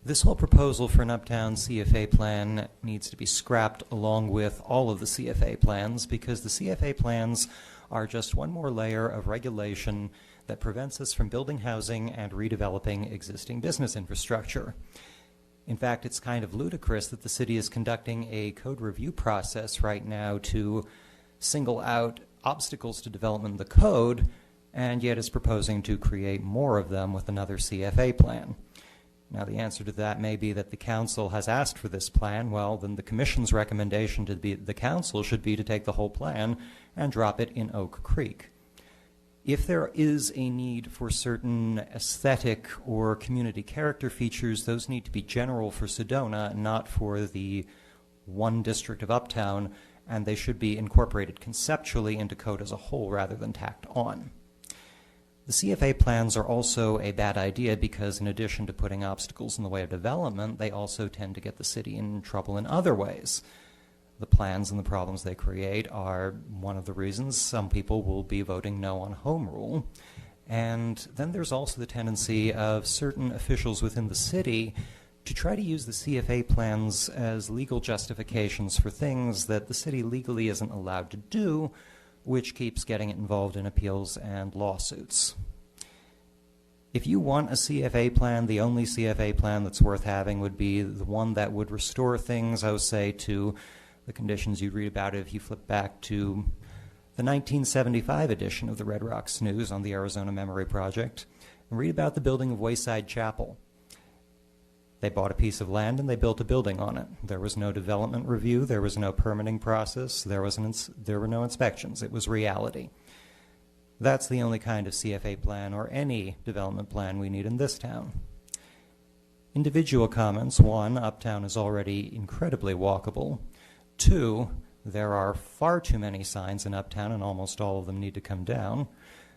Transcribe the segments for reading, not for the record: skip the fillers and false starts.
This whole proposal for an Uptown CFA plan needs to be scrapped along with all of the CFA plans, because the CFA plans are just one more layer of regulation that prevents us from building housing and redeveloping existing business infrastructure. In fact, it's kind of ludicrous that the city is conducting a code review process right now to single out obstacles to development in the code, and yet is proposing to create more of them with another CFA plan. Now, the answer to that may be that the council has asked for this plan. Well, then the commission's recommendation to the council should be to take the whole plan and drop it in Oak Creek. If there is a need for certain aesthetic or community character features, those need to be general for Sedona, not for the one district of Uptown, and they should be incorporated conceptually into code as a whole rather than tacked on. The CFA plans are also a bad idea because in addition to putting obstacles in the way of development, they also tend to get the city in trouble in other ways. The plans and the problems they create are one of the reasons some people will be voting no on home rule. And then there's also the tendency of certain officials within the city to try to use the CFA plans as legal justifications for things that the city legally isn't allowed to do, which keeps getting it involved in appeals and lawsuits. If you want a CFA plan, the only CFA plan that's worth having would be the one that would restore things, I would say, to the conditions you'd read about if you flip back to the 1975 edition of the Red Rocks News on the Arizona Memory Project and read about the building of Wayside Chapel. They bought a piece of land and they built a building on it. There was no development review, there was no permitting process, there were no inspections. It was reality. That's the only kind of CFA plan or any development plan we need in this town. Individual comments. 1, Uptown is already incredibly walkable. 2, there are far too many signs in Uptown and almost all of them need to come down.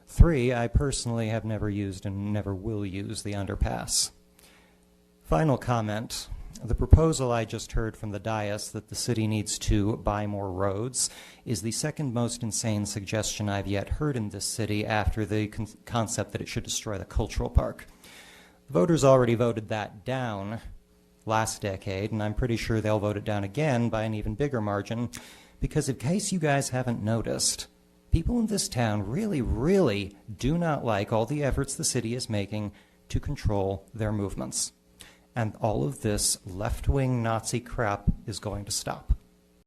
3, I personally have never used and never will use the underpass. Final comment. The proposal I just heard from the dais that the city needs to buy more roads is the second most insane suggestion I've yet heard in this city after the concept that it should destroy the cultural park. The voters already voted that down last decade, and I'm pretty sure they'll vote it down again by an even bigger margin, because in case you guys haven't noticed, people in this town really, really do not like all the efforts the city is making to control their movements. And all of this left-wing Nazi crap is going to stop.